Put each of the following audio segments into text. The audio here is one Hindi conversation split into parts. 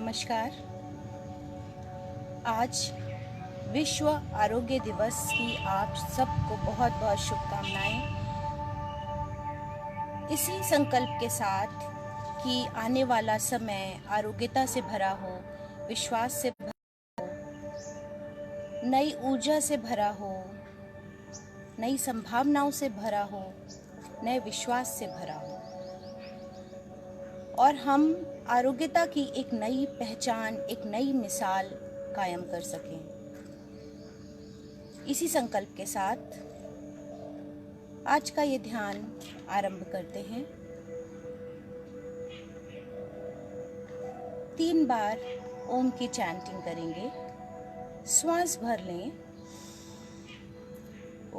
नमस्कार। आज विश्व आरोग्य दिवस की आप सबको बहुत बहुत शुभकामनाएं। इसी संकल्प के साथ कि आने वाला समय आरोग्यता से भरा हो, विश्वास से भरा हो, नई ऊर्जा से भरा हो, नई संभावनाओं से भरा हो, नए विश्वास से भरा हो और हम आरोग्यता की एक नई पहचान, एक नई मिसाल कायम कर सकें। इसी संकल्प के साथ आज का ये ध्यान आरंभ करते हैं। 3 बार ओम की चैंटिंग करेंगे। श्वास भर लें। ओ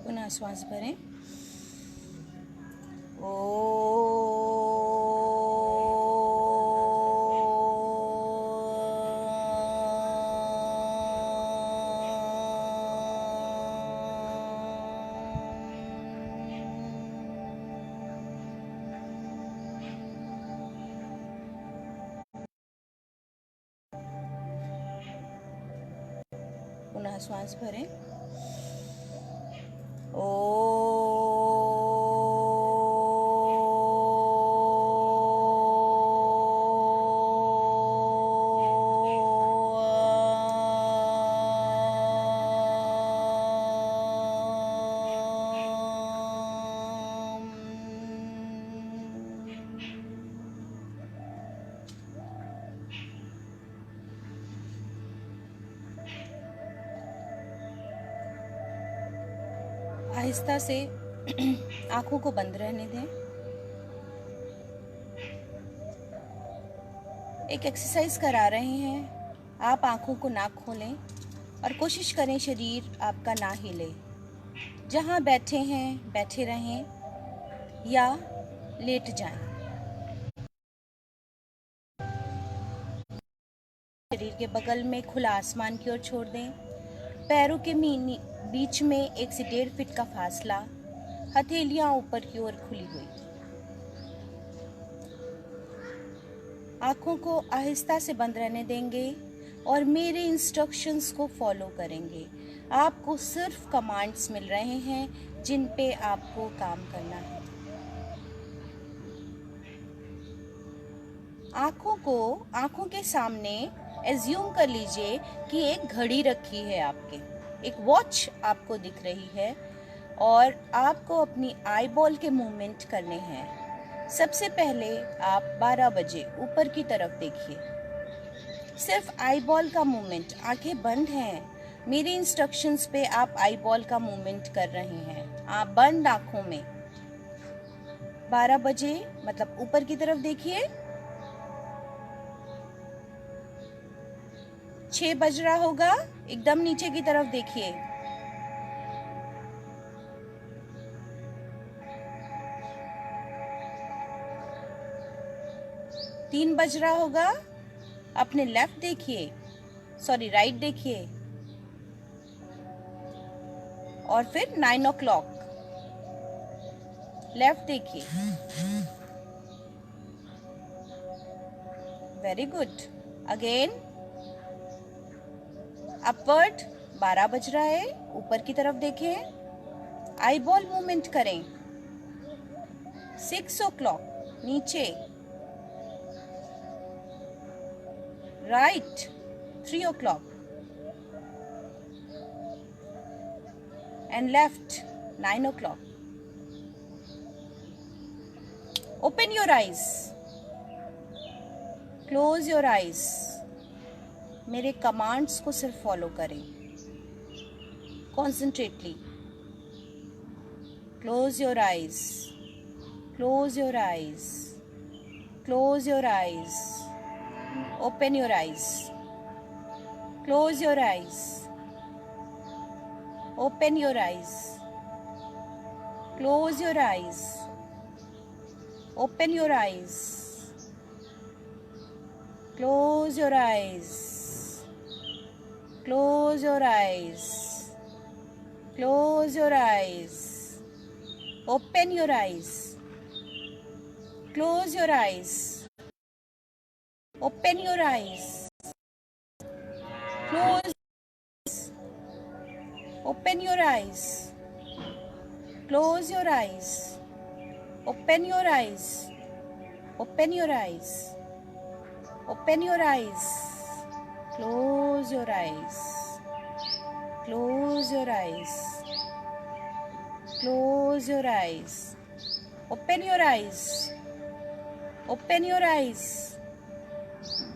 पुनः श्वास भरें। पुनः श्वास भरें। आहिस्ता से आंखों को बंद रहने दें। एक एक्सरसाइज करा रहे हैं। आप आंखों को ना खोलें और कोशिश करें शरीर आपका ना हिले। जहां बैठे हैं बैठे रहें या लेट जाएं। शरीर के बगल में खुला आसमान की ओर छोड़ दें। पैरों के बीच में 1 से 1.5 फीट का फासला, हथेलियां ऊपर की ओर खुली हुई। आंखों को आहिस्ता से बंद रहने देंगे और मेरे इंस्ट्रक्शंस को फॉलो करेंगे। आपको सिर्फ कमांड्स मिल रहे हैं जिन पे आपको काम करना है। आंखों के सामने एज्यूम कर लीजिए कि एक घड़ी रखी है आपके, एक वॉच आपको दिख रही है और आपको अपनी आई बॉल के मूवमेंट करने हैं। सबसे पहले आप 12 बजे ऊपर की तरफ देखिए। सिर्फ आई बॉल का मूवमेंट, आंखें बंद हैं। मेरे इंस्ट्रक्शंस पे आप आई बॉल का मूवमेंट कर रहे हैं। आप बंद आंखों में 12 बजे मतलब ऊपर की तरफ देखिए। 6 बज रहा होगा, एकदम नीचे की तरफ देखिए। 3 बज रहा होगा, अपने लेफ्ट देखिए, सॉरी राइट देखिए। और फिर 9 o'clock लेफ्ट देखिए। Very good. Again upward. 12 बज रहा है, ऊपर की तरफ देखें। आई बॉल मूवमेंट करें। 6 o'clock नीचे। Right 3 o'clock and left 9 o'clock. Open your eyes. Close your eyes. मेरे कमांड्स को सिर्फ फॉलो करें कॉन्सेंट्रेटली। Close your eyes. Close your eyes. Close your eyes. Open your eyes. Close your eyes. Open your eyes. Close your eyes. Open your eyes. Close your eyes. Close your eyes. Close your eyes. Open your eyes. Close your eyes. Open your eyes. Close. Open your eyes. Close your eyes. Open your eyes. Open your eyes. Open your eyes. Close your eyes. Close your eyes. Close your eyes. Open your eyes. Open your eyes.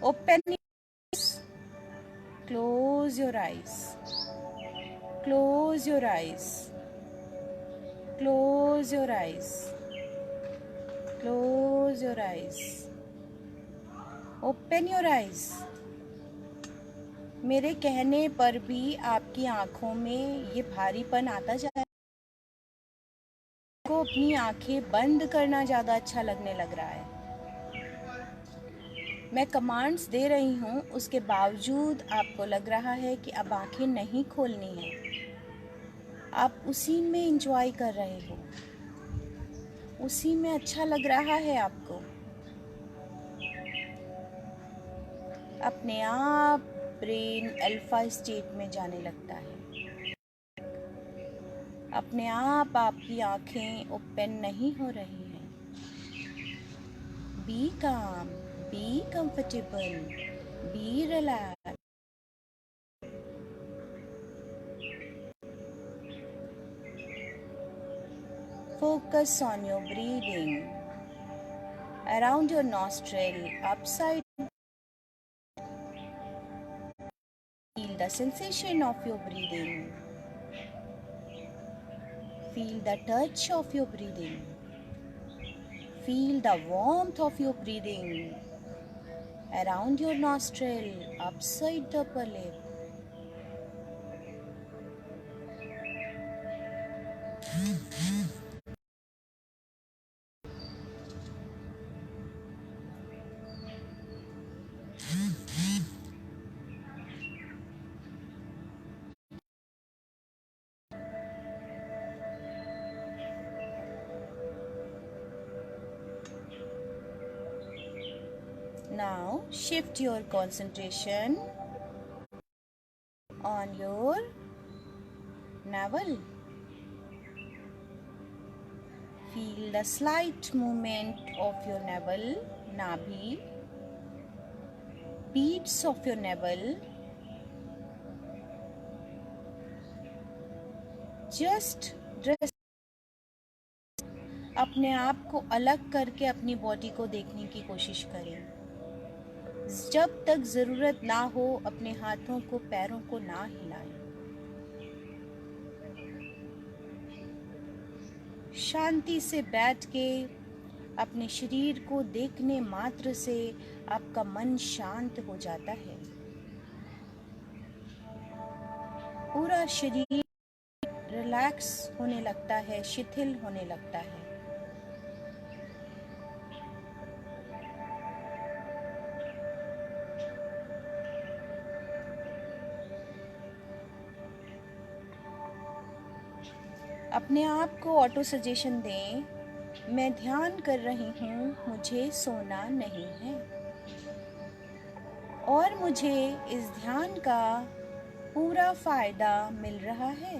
Open your eyes. Close your eyes. Close your eyes. Close your eyes. Close your eyes. Open your eyes. मेरे कहने पर भी आपकी आंखों में ये भारीपन आता जा रहा है, आपको अपनी आंखें बंद करना ज़्यादा अच्छा लगने लग रहा है। मैं कमांड्स दे रही हूँ, उसके बावजूद आपको लग रहा है कि अब आंखें नहीं खोलनी है। आप उसी में एंजॉय कर रहे हो, उसी में अच्छा लग रहा है आपको। अपने आप ब्रेन अल्फा स्टेट में जाने लगता है। अपने आप आपकी आंखें ओपन नहीं हो रही हैं। बी काम, be comfortable, be relax. Focus on your breathing around your nostril, upside. Feel the sensation of your breathing. Feel the touch of your breathing. Feel the warmth of your breathing around your nostril, upside the upper lip. Now shift your concentration on your navel. Feel the slight movement of your navel, nabhi, beats of your navel. Just rest. अपने आप को अलग करके अपनी बॉडी को देखने की कोशिश करें। जब तक ज़रूरत ना हो अपने हाथों को, पैरों को ना हिलाएं। शांति से बैठ के अपने शरीर को देखने मात्र से आपका मन शांत हो जाता है। पूरा शरीर रिलैक्स होने लगता है, शिथिल होने लगता है। अपने आप को ऑटो सजेशन दें, मैं ध्यान कर रही हूँ, मुझे सोना नहीं है और मुझे इस ध्यान का पूरा फायदा मिल रहा है।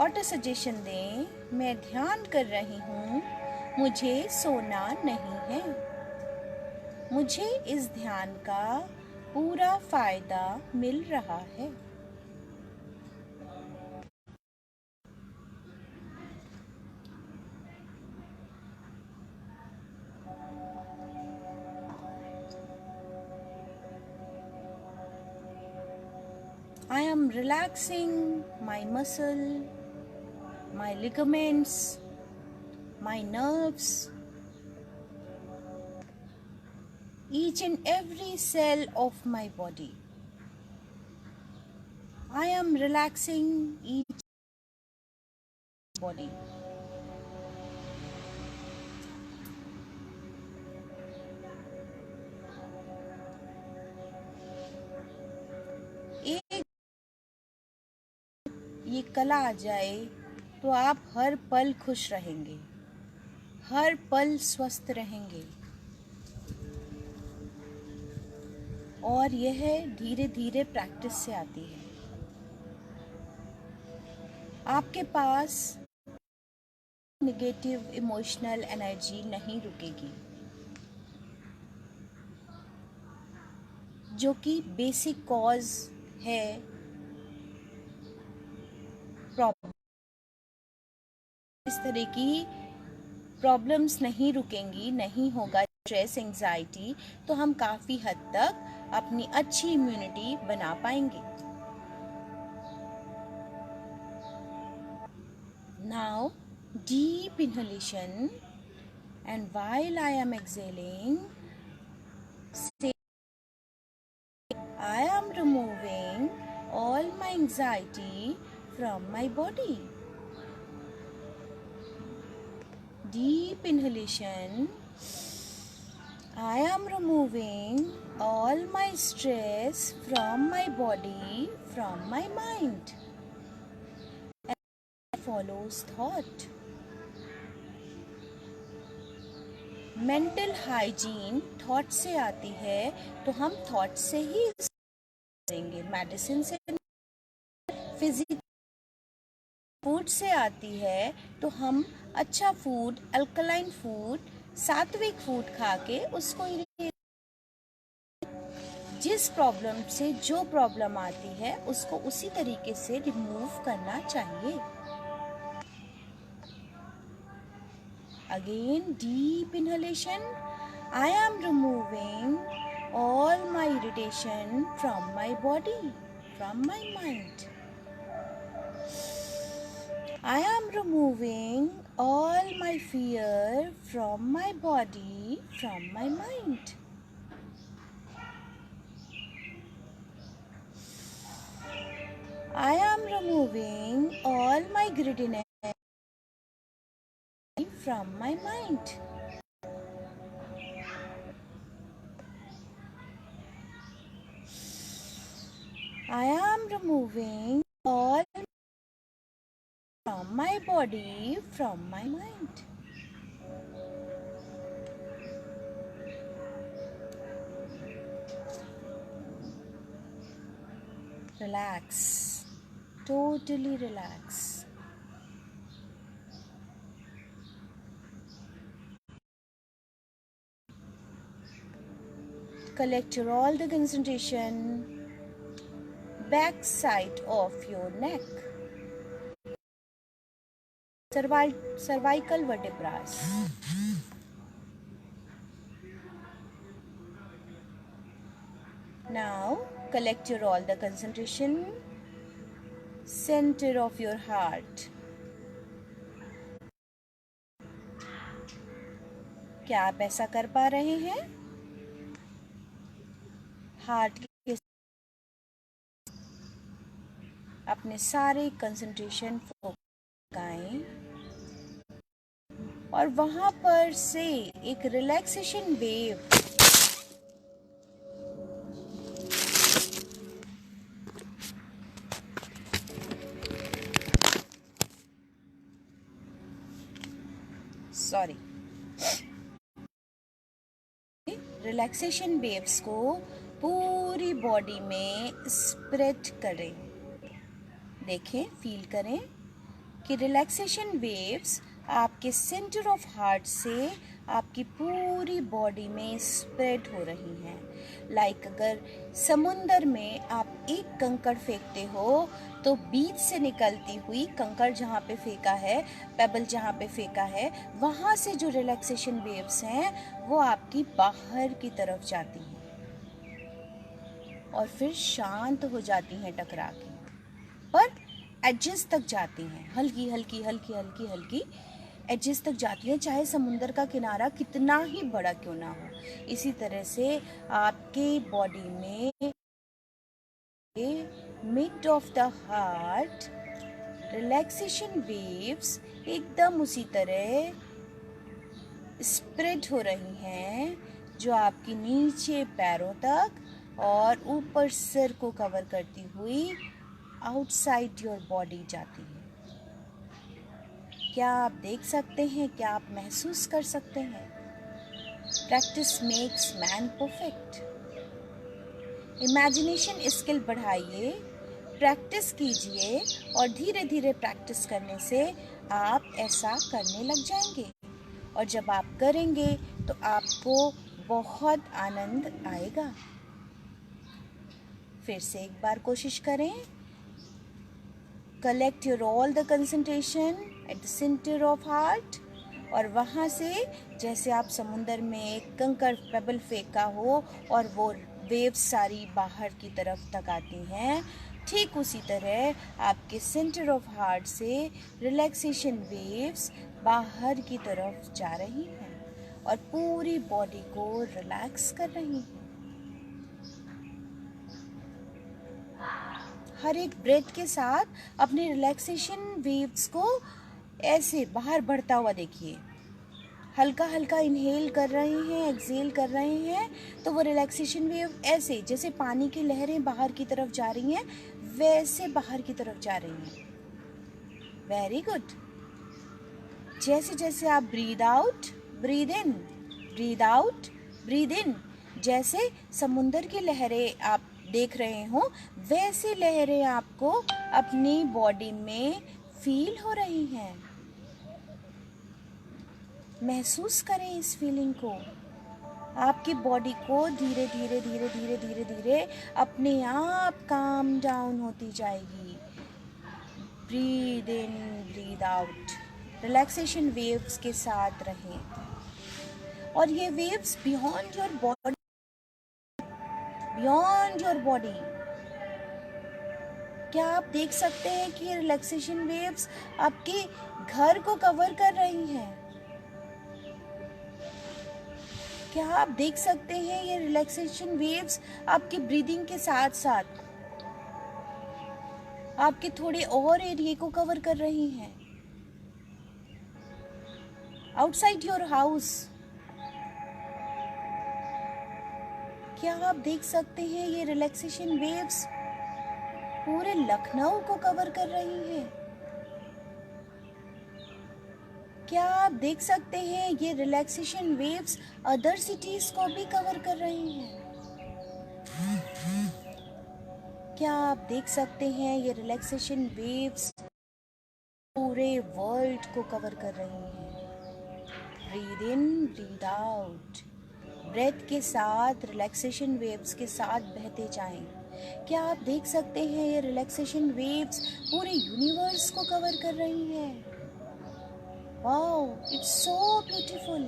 ऑटो सजेशन दें, मैं ध्यान कर रही हूँ, मुझे सोना नहीं है, मुझे इस ध्यान का पूरा फायदा मिल रहा है। I am relaxing my muscle, my ligaments, my nerves, each and every cell of my body. I am relaxing each body. एक ये कला आ जाए तो आप हर पल खुश रहेंगे, हर पल स्वस्थ रहेंगे। और यह धीरे धीरे प्रैक्टिस से आती है। आपके पास नेगेटिव इमोशनल एनर्जी नहीं रुकेगी, जो कि बेसिक कॉज है प्रॉब्लम। इस तरह की प्रॉब्लम्स नहीं रुकेंगी, नहीं होगा स्ट्रेस एंजाइटी, तो हम काफ़ी हद तक अपनी अच्छी इम्यूनिटी बना पाएंगे। Now deep inhalation, and while I am exhaling, say I am removing all my anxiety from my body. Deep inhalation, I am removing all my stress from my body, from my mind. And follows thought. Mental hygiene thought से आती है, तो हम थॉट से ही करेंगे, मेडिसिन से। फिजिकल फूड से आती है, तो हम अच्छा फूड, अल्कलाइन फूड, सात्विक फूड खा के उसको जिस प्रॉब्लम से जो प्रॉब्लम आती है उसको उसी तरीके से रिमूव करना चाहिए। Again, deep inhalation. I am removing all my irritation from my body, from my mind. I am removing all my fear from my body, from my mind. I am removing all my greediness from my mind. I am removing all from my body, from my mind. Relax, totally relax. Collect your all the concentration back side of your neck, cervical vertebrae. Now collect your all the concentration center of your heart. क्या आप ऐसा कर पा रहे हैं? हार्ट के अपने सारे कंसंट्रेशन लगाएं और वहां पर से एक रिलैक्सेशन वेव रिलैक्सेशन वेव्स को पूरी बॉडी में स्प्रेड करें। देखें, फील करें कि रिलैक्सेशन वेव्स आपके सेंटर ऑफ हार्ट से आपकी पूरी बॉडी में स्प्रेड हो रही हैं। लाइक अगर समुंदर में आप एक कंकड़ फेंकते हो तो बीच से निकलती हुई कंकड़ जहाँ पे फेंका है, पेबल जहाँ पे फेंका है, वहाँ से जो रिलैक्सेशन वेव्स हैं वो आपकी बाहर की तरफ जाती हैं और फिर शांत हो जाती हैं टकरा के, पर एजेस तक जाती हैं, हल्की हल्की हल्की हल्की हल्की एजेस तक जाती हैं, चाहे समुंदर का किनारा कितना ही बड़ा क्यों ना हो। इसी तरह से आपके बॉडी में mid of the heart relaxation waves एकदम उसी तरह स्प्रेड हो रही हैं जो आपके नीचे पैरों तक और ऊपर सिर को कवर करती हुई आउटसाइड योर बॉडी जाती है। क्या आप देख सकते हैं? क्या आप महसूस कर सकते हैं? Practice makes man perfect. Imagination skill बढ़ाइए, प्रैक्टिस कीजिए और धीरे धीरे प्रैक्टिस करने से आप ऐसा करने लग जाएंगे। और जब आप करेंगे तो आपको बहुत आनंद आएगा। फिर से एक बार कोशिश करें। Collect your all the concentration at the centre of heart, और वहाँ से जैसे आप समुंदर में एक कंकड़ पेबल फेंका हो और वो वेव्स सारी बाहर की तरफ तक आती हैं, ठीक उसी तरह आपके सेंटर ऑफ हार्ट से रिलैक्सेशन वेव्स बाहर की तरफ जा रही हैं और पूरी बॉडी को रिलैक्स कर रही हैं। हर एक ब्रेथ के साथ अपने रिलैक्सेशन वेव्स को ऐसे बाहर बढ़ता हुआ देखिए। हल्का हल्का इनहेल कर रहे हैं, एक्सहेल कर रहे हैं, तो वो रिलैक्सेशन वेव ऐसे जैसे पानी की लहरें बाहर की तरफ जा रही हैं वैसे बाहर की तरफ जा रही हैं। Very good. जैसे जैसे आप breathe out, breathe in, breathe out, breathe in, जैसे समुंदर की लहरें आप देख रहे हो वैसे लहरें आपको अपनी बॉडी में फील हो रही हैं। महसूस करें इस फीलिंग को। आपकी बॉडी को धीरे धीरे धीरे धीरे धीरे धीरे अपने आप काम डाउन होती जाएगी। Breathe in, breathe out, relaxation waves के साथ रहें। और ये waves beyond your body, beyond your body. क्या आप देख सकते हैं कि ये रिलैक्सेशन वेव्स आपके घर को कवर कर रही हैं? क्या आप देख सकते हैं ये रिलैक्सेशन वेव्स आपकी ब्रीदिंग के साथ साथ आपके थोड़े और एरिया को कवर कर रही हैं? आउटसाइड योर हाउस क्या आप देख सकते हैं ये रिलैक्सेशन वेव्स पूरे लखनऊ को कवर कर रही हैं? क्या आप देख सकते हैं ये रिलैक्सेशन वेव्स अदर सिटीज को भी कवर कर रही हैं? क्या आप देख सकते हैं ये रिलैक्सेशन वेव्स पूरे वर्ल्ड को कवर कर रही हैं? Breathe in, breathe out, breath के साथ रिलैक्सेशन वेव्स के साथ बहते जाएं। क्या आप देख सकते हैं ये रिलैक्सेशन वेव्स पूरे यूनिवर्स को कवर कर रही हैं? Wow, it's so beautiful.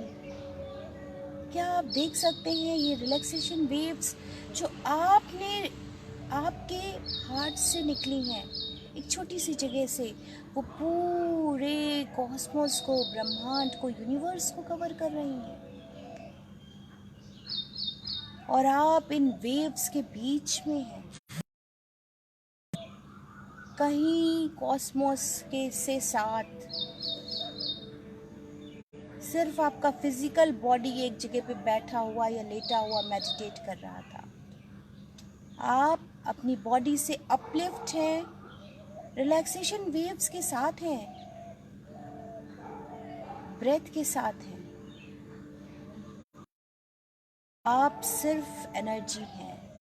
क्या आप देख सकते हैं ये रिलैक्सेशन वेव्स जो आपके हार्ट से निकली हैं, एक छोटी सी जगह से, वो पूरे कॉस्मोस को, ब्रह्मांड को, यूनिवर्स को कवर कर रही हैं। और आप इन वेव्स के बीच में हैं। कहीं कॉस्मोस के से साथ सिर्फ आपका फिजिकल बॉडी एक जगह पे बैठा हुआ या लेटा हुआ मेडिटेट कर रहा था। आप अपनी बॉडी से अपलिफ्ट हैं, रिलैक्सेशन वेव्स के साथ हैं, ब्रेथ के साथ हैं। आप सिर्फ एनर्जी हैं।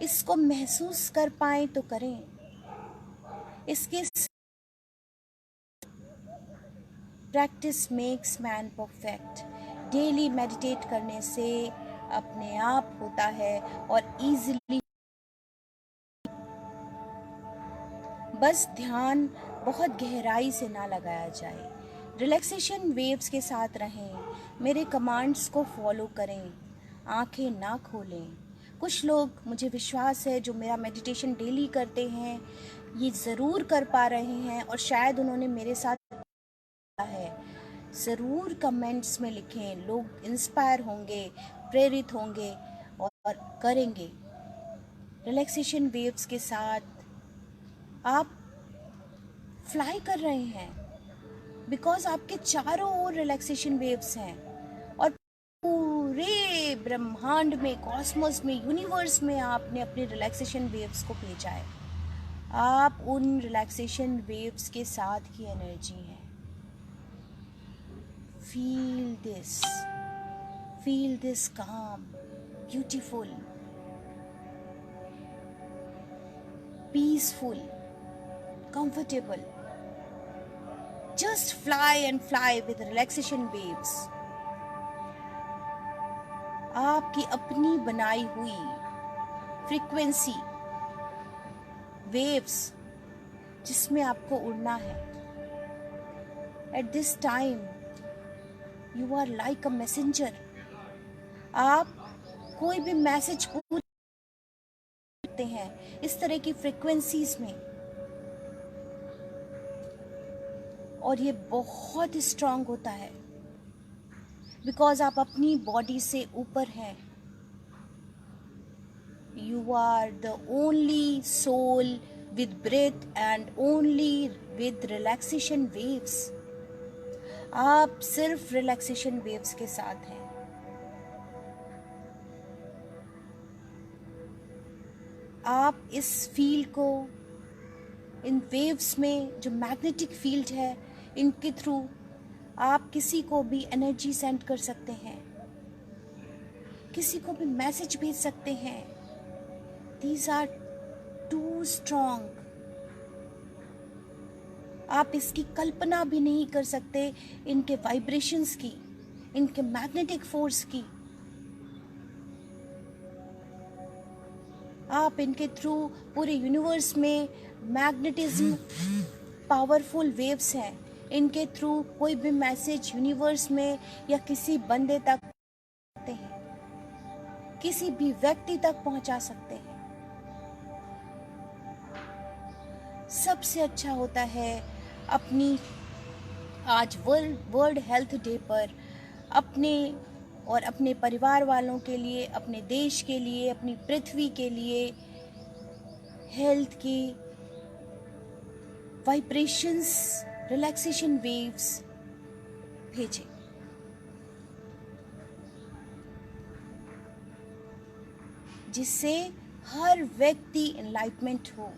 इसको महसूस कर पाएं तो करें। इसके practice makes man perfect. Daily meditate करने से अपने आप होता है और इजीली। बस ध्यान बहुत गहराई से ना लगाया जाए। रिलैक्सेशन वेव्स के साथ रहें, मेरे कमांड्स को फॉलो करें, आंखें ना खोलें। कुछ लोग, मुझे विश्वास है, जो मेरा मेडिटेशन डेली करते हैं ये ज़रूर कर पा रहे हैं और शायद उन्होंने मेरे साथ है। ज़रूर कमेंट्स में लिखें, लोग इंस्पायर होंगे, प्रेरित होंगे और करेंगे। रिलैक्सेशन वेव्स के साथ आप फ्लाई कर रहे हैं, बिकॉज आपके चारों ओर रिलैक्सेशन वेव्स हैं और पूरे ब्रह्मांड में, कॉस्मोस में, यूनिवर्स में आपने अपने रिलैक्सेशन वेव्स को भेजा है। आप उन रिलैक्सेशन वेव्स के साथ की एनर्जी है। Feel this calm, beautiful, peaceful, comfortable. Just fly and fly with relaxation waves. आपकी अपनी बनाई हुई फ्रीक्वेंसी वेव्स जिसमें आपको उड़ना है। At this time you are like a messenger. आप कोई भी मैसेज पूछ सकते हैं इस तरह की फ्रीक्वेंसीज में, और ये बहुत स्ट्रांग होता है बिकॉज आप अपनी बॉडी से ऊपर हैं। You are the only soul with breath and only with relaxation waves. आप सिर्फ रिलैक्सेशन वेव्स के साथ हैं। आप इस फील्ड को, इन वेव्स में जो मैग्नेटिक फील्ड है, इनके थ्रू आप किसी को भी एनर्जी सेंड कर सकते हैं, किसी को भी मैसेज भेज सकते हैं। These are too strong. आप इसकी कल्पना भी नहीं कर सकते, इनके वाइब्रेशंस की, इनके मैग्नेटिक फोर्स की। आप इनके थ्रू पूरे यूनिवर्स में मैग्नेटिज्म पावरफुल वेव्स हैं। इनके थ्रू कोई भी मैसेज यूनिवर्स में या किसी बंदे तक पहुंचाते हैं, किसी भी व्यक्ति तक पहुंचा सकते हैं। सबसे अच्छा होता है अपनी आज वर्ल्ड हेल्थ डे पर अपने और अपने परिवार वालों के लिए, अपने देश के लिए, अपनी पृथ्वी के लिए हेल्थ की वाइब्रेशंस, रिलैक्सेशन वेव्स भेजें। जिससे हर व्यक्ति एनलाइटमेंट हो,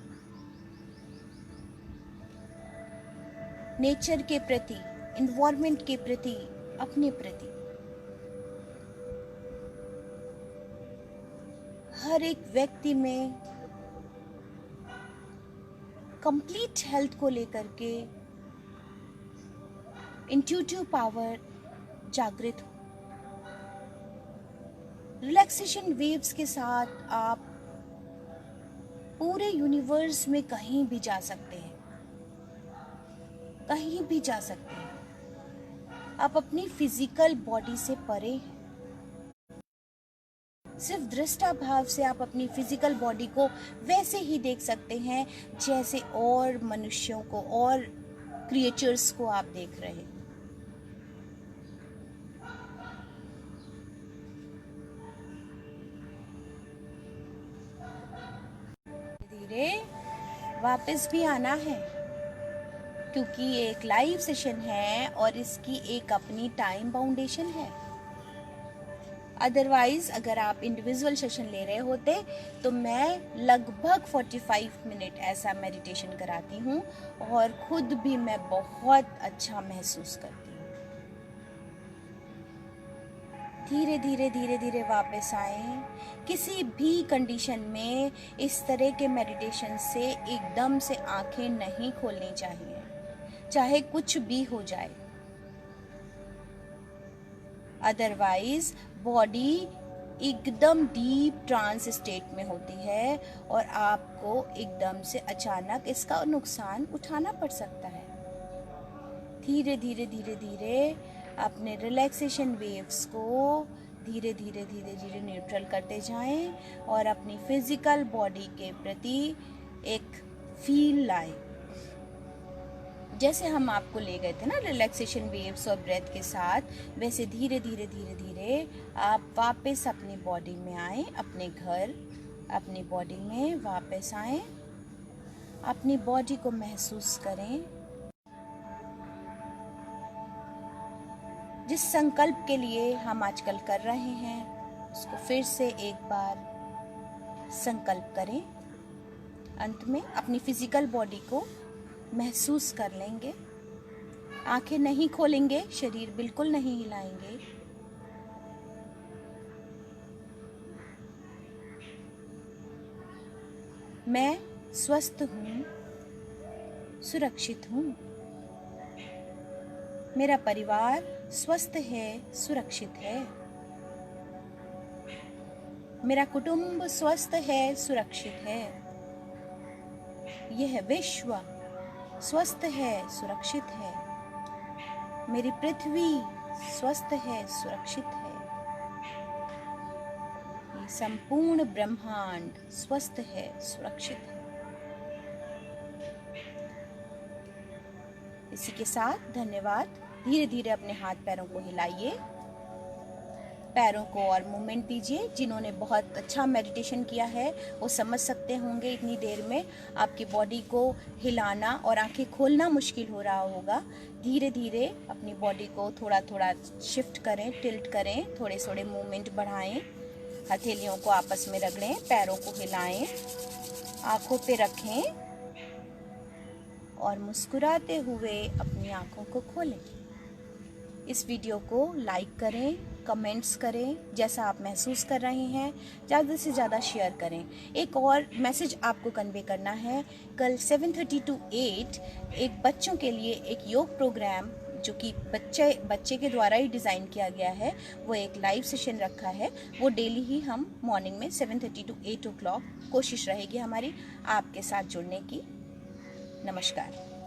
नेचर के प्रति, एनवायरनमेंट के प्रति, अपने प्रति। हर एक व्यक्ति में कंप्लीट हेल्थ को लेकर के इंट्यूटिव पावर जागृत हो। रिलैक्सेशन वेव्स के साथ आप पूरे यूनिवर्स में कहीं भी जा सकते हैं, कहीं भी जा सकते हैं। आप अपनी फिजिकल बॉडी से परे हैं। सिर्फ दृष्टा भाव से आप अपनी फिजिकल बॉडी को वैसे ही देख सकते हैं जैसे और मनुष्यों को और क्रिएचर्स को आप देख रहे हैं। धीरे वापस भी आना है, क्योंकि ये एक लाइव सेशन है और इसकी एक अपनी टाइम बाउंडेशन है। अदरवाइज अगर आप इंडिविजुअल सेशन ले रहे होते तो मैं लगभग 45 मिनट ऐसा मेडिटेशन कराती हूँ और खुद भी मैं बहुत अच्छा महसूस करती हूँ। धीरे धीरे धीरे धीरे वापस आए। किसी भी कंडीशन में इस तरह के मेडिटेशन से एकदम से आंखें नहीं खोलनी चाहिए, चाहे कुछ भी हो जाए। अदरवाइज बॉडी एकदम डीप ट्रांस स्टेट में होती है और आपको एकदम से अचानक इसका नुकसान उठाना पड़ सकता है। धीरे धीरे धीरे धीरे अपने रिलैक्सेशन वेव्स को धीरे धीरे धीरे धीरे न्यूट्रल करते जाएं और अपनी फिजिकल बॉडी के प्रति एक फील लाएं। जैसे हम आपको ले गए थे ना रिलैक्सेशन वेव्स और ब्रेथ के साथ, वैसे धीरे धीरे धीरे धीरे आप वापस अपनी बॉडी में आए, अपने घर, अपनी बॉडी में वापस आए अपनी बॉडी को महसूस करें। जिस संकल्प के लिए हम आजकल कर रहे हैं उसको फिर से एक बार संकल्प करें। अंत में अपनी फिजिकल बॉडी को महसूस कर लेंगे। आंखें नहीं खोलेंगे, शरीर बिल्कुल नहीं हिलाएंगे। मैं स्वस्थ हूँ, सुरक्षित हूँ। मेरा परिवार स्वस्थ है, सुरक्षित है। मेरा कुटुंब स्वस्थ है, सुरक्षित है। यह विश्व स्वस्थ है, सुरक्षित है। मेरी पृथ्वी स्वस्थ है, सुरक्षित है। ये संपूर्ण ब्रह्मांड स्वस्थ है, सुरक्षित है। इसी के साथ धन्यवाद। धीरे धीरे अपने हाथ पैरों को हिलाइए, पैरों को और मूवमेंट दीजिए। जिन्होंने बहुत अच्छा मेडिटेशन किया है वो समझ सकते होंगे इतनी देर में आपकी बॉडी को हिलाना और आंखें खोलना मुश्किल हो रहा होगा। धीरे धीरे अपनी बॉडी को थोड़ा थोड़ा शिफ्ट करें, टिल्ट करें, थोड़े थोड़े मूवमेंट बढ़ाएं। हथेलियों को आपस में रगड़ें, पैरों को हिलाएं, आंखों पे रखें और मुस्कुराते हुए अपनी आंखों को खोलें। इस वीडियो को लाइक करें, कमेंट्स करें, जैसा आप महसूस कर रहे हैं ज़्यादा से ज़्यादा शेयर करें। एक और मैसेज आपको कन्वे करना है। कल 7:30 to 8 एक बच्चों के लिए एक योग प्रोग्राम जो कि बच्चे के द्वारा ही डिज़ाइन किया गया है, वो एक लाइव सेशन रखा है। वो डेली ही हम मॉर्निंग में 7:30 to 8 o'clock कोशिश रहेगी हमारी आपके साथ जुड़ने की। नमस्कार।